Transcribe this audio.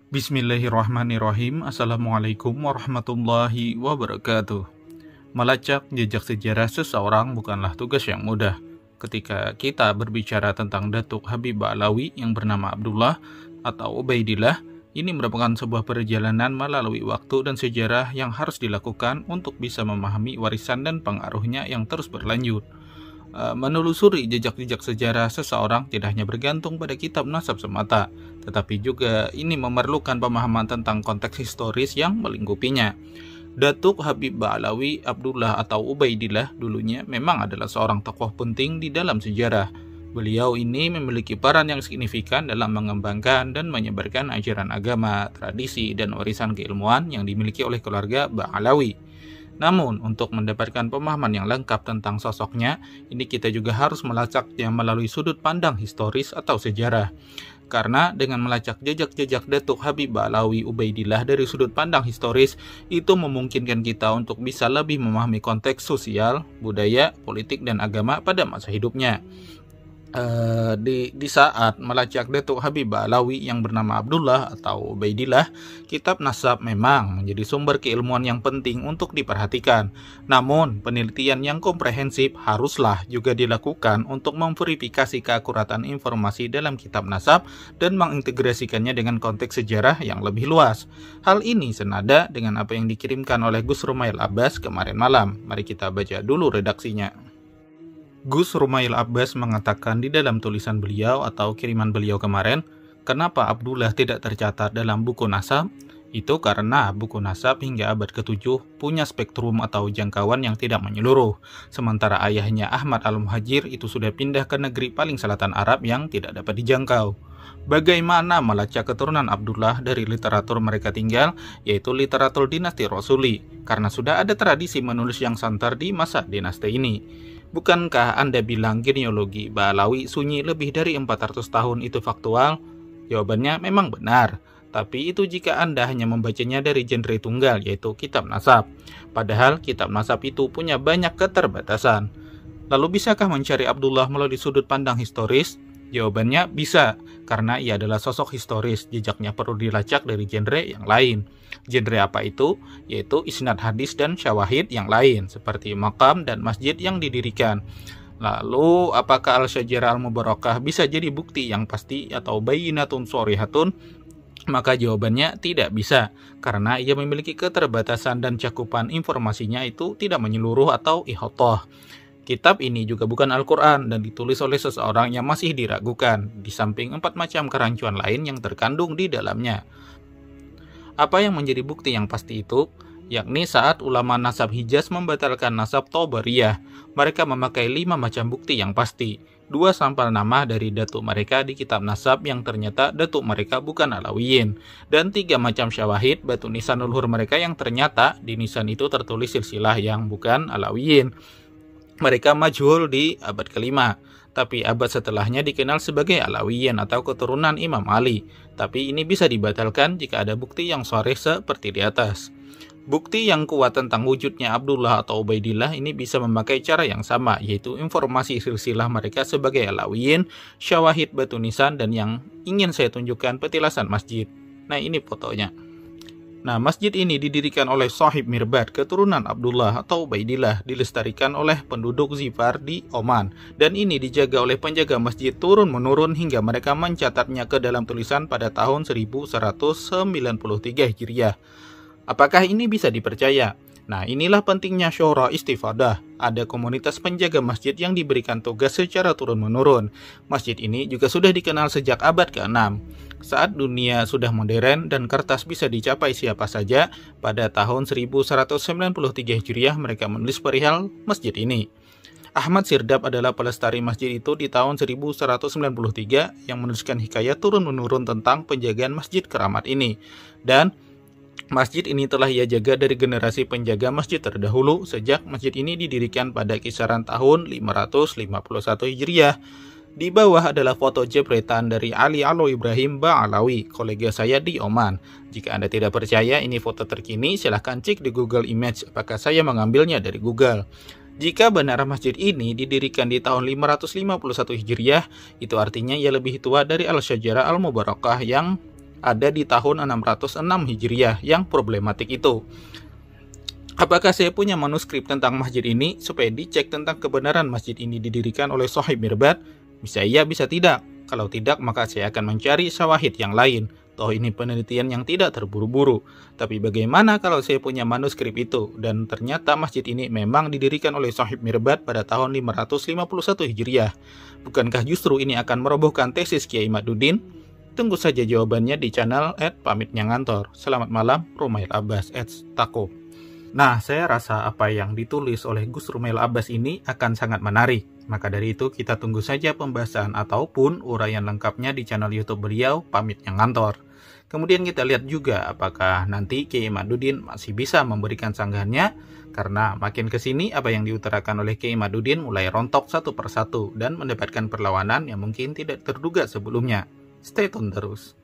Bismillahirrahmanirrahim. Assalamualaikum warahmatullahi wabarakatuh. Melacak jejak sejarah seseorang bukanlah tugas yang mudah. Ketika kita berbicara tentang Datuk Habib Ba'alawi yang bernama Abdullah atau Ubaidillah, ini merupakan sebuah perjalanan melalui waktu dan sejarah yang harus dilakukan untuk bisa memahami warisan dan pengaruhnya yang terus berlanjut. Menelusuri jejak-jejak sejarah seseorang tidak hanya bergantung pada kitab nasab semata, tetapi juga ini memerlukan pemahaman tentang konteks historis yang melingkupinya. Datuk Habib Ba'alawi Abdullah atau Ubaidillah dulunya memang adalah seorang tokoh penting di dalam sejarah. Beliau ini memiliki peran yang signifikan dalam mengembangkan dan menyebarkan ajaran agama, tradisi, dan warisan keilmuan yang dimiliki oleh keluarga Ba'alawi. Namun, untuk mendapatkan pemahaman yang lengkap tentang sosoknya, ini kita juga harus melacaknya melalui sudut pandang historis atau sejarah. Karena dengan melacak jejak-jejak Datuk Habib Ba'alawi Ubaidillah dari sudut pandang historis, itu memungkinkan kita untuk bisa lebih memahami konteks sosial, budaya, politik, dan agama pada masa hidupnya. Di saat melacak Datuk Habib Ba'alawi yang bernama Abdullah atau Ubaidillah, kitab nasab memang menjadi sumber keilmuan yang penting untuk diperhatikan. Namun, penelitian yang komprehensif haruslah juga dilakukan untuk memverifikasi keakuratan informasi dalam kitab nasab dan mengintegrasikannya dengan konteks sejarah yang lebih luas. Hal ini senada dengan apa yang dikirimkan oleh Gus Rumail Abbas kemarin malam. Mari kita baca dulu redaksinya. Gus Rumail Abbas mengatakan di dalam tulisan beliau atau kiriman beliau kemarin, kenapa Abdullah tidak tercatat dalam buku nasab? Itu karena buku nasab hingga abad ke-7 punya spektrum atau jangkauan yang tidak menyeluruh. Sementara ayahnya Ahmad Al-Muhajir itu sudah pindah ke negeri paling selatan Arab yang tidak dapat dijangkau. Bagaimana melacak keturunan Abdullah dari literatur mereka tinggal, yaitu literatur dinasti Rasuli, karena sudah ada tradisi menulis yang santer di masa dinasti ini. Bukankah Anda bilang genealogi Ba'alawi sunyi lebih dari 400 tahun itu faktual? Jawabannya memang benar, tapi itu jika Anda hanya membacanya dari genre tunggal, yaitu kitab nasab. Padahal kitab nasab itu punya banyak keterbatasan. Lalu bisakah mencari Abdullah melalui sudut pandang historis? Jawabannya bisa, karena ia adalah sosok historis, jejaknya perlu dilacak dari genre yang lain. Genre apa itu? Yaitu isnad hadis dan syawahid yang lain, seperti makam dan masjid yang didirikan. Lalu, apakah al-syajarah al-mubarakah bisa jadi bukti yang pasti atau bayinatun shorihatun? Maka jawabannya tidak bisa, karena ia memiliki keterbatasan dan cakupan informasinya itu tidak menyeluruh atau ihatoh. Kitab ini juga bukan Al-Quran dan ditulis oleh seseorang yang masih diragukan, di samping 4 macam kerancuan lain yang terkandung di dalamnya. Apa yang menjadi bukti yang pasti itu? Yakni saat ulama nasab Hijaz membatalkan nasab Tabariyah, mereka memakai 5 macam bukti yang pasti. 2 sampel nama dari datuk mereka di kitab nasab yang ternyata datuk mereka bukan Alawiyin, dan 3 macam syawahid batu nisan leluhur mereka yang ternyata di nisan itu tertulis silsilah yang bukan Alawiyin. Mereka majhul di abad ke-5, tapi abad setelahnya dikenal sebagai Alawiyin atau keturunan Imam Ali. Tapi ini bisa dibatalkan jika ada bukti yang sharih seperti di atas. Bukti yang kuat tentang wujudnya Abdullah atau Ubaidillah ini bisa memakai cara yang sama, yaitu informasi silsilah mereka sebagai Alawiyin, syawahid batu nisan, dan yang ingin saya tunjukkan petilasan masjid. Nah, ini fotonya. Nah, masjid ini didirikan oleh Sahib Mirbad, keturunan Abdullah atau Ubaidillah, dilestarikan oleh penduduk Zifar di Oman, dan ini dijaga oleh penjaga masjid turun-menurun hingga mereka mencatatnya ke dalam tulisan pada tahun 1193 Hijriah. Apakah ini bisa dipercaya? Nah, inilah pentingnya syura istifadah. Ada komunitas penjaga masjid yang diberikan tugas secara turun-menurun. Masjid ini juga sudah dikenal sejak abad ke-6. Saat dunia sudah modern dan kertas bisa dicapai siapa saja, pada tahun 1193 Hijriah mereka menulis perihal masjid ini. Ahmad Sirdab adalah pelestari masjid itu di tahun 1193 yang menuliskan hikayat turun-menurun tentang penjagaan masjid keramat ini. Dan masjid ini telah ia jaga dari generasi penjaga masjid terdahulu sejak masjid ini didirikan pada kisaran tahun 551 Hijriah. Di bawah adalah foto jepretan dari Ali Alo Ibrahim Ba'alawi, kolega saya di Oman. Jika Anda tidak percaya ini foto terkini, silahkan cek di Google Image apakah saya mengambilnya dari Google. Jika benar masjid ini didirikan di tahun 551 Hijriah, itu artinya ia lebih tua dari Al-Syajarah Al-Mubarakah yang ada di tahun 606 Hijriah yang problematik itu. Apakah saya punya manuskrip tentang masjid ini supaya dicek tentang kebenaran masjid ini didirikan oleh Shahib Mirbad? Bisa iya, bisa tidak. Kalau tidak, maka saya akan mencari syawahid yang lain. Toh ini penelitian yang tidak terburu-buru. Tapi bagaimana kalau saya punya manuskrip itu dan ternyata masjid ini memang didirikan oleh Shahib Mirbad pada tahun 551 Hijriah? Bukankah justru ini akan merobohkan tesis Kiai Imaduddin? Tunggu saja jawabannya di channel @pamitnyangantor. Selamat malam, Rumail Abbas @tako. Nah, saya rasa apa yang ditulis oleh Gus Rumail Abbas ini akan sangat menarik. Maka dari itu kita tunggu saja pembahasan ataupun uraian lengkapnya di channel YouTube beliau, Pamitnya Ngantor. Kemudian kita lihat juga apakah nanti Kiai Imaduddin masih bisa memberikan sanggahannya, karena makin kesini apa yang diutarakan oleh Kiai Imaduddin mulai rontok satu persatu dan mendapatkan perlawanan yang mungkin tidak terduga sebelumnya. Stay tune terus.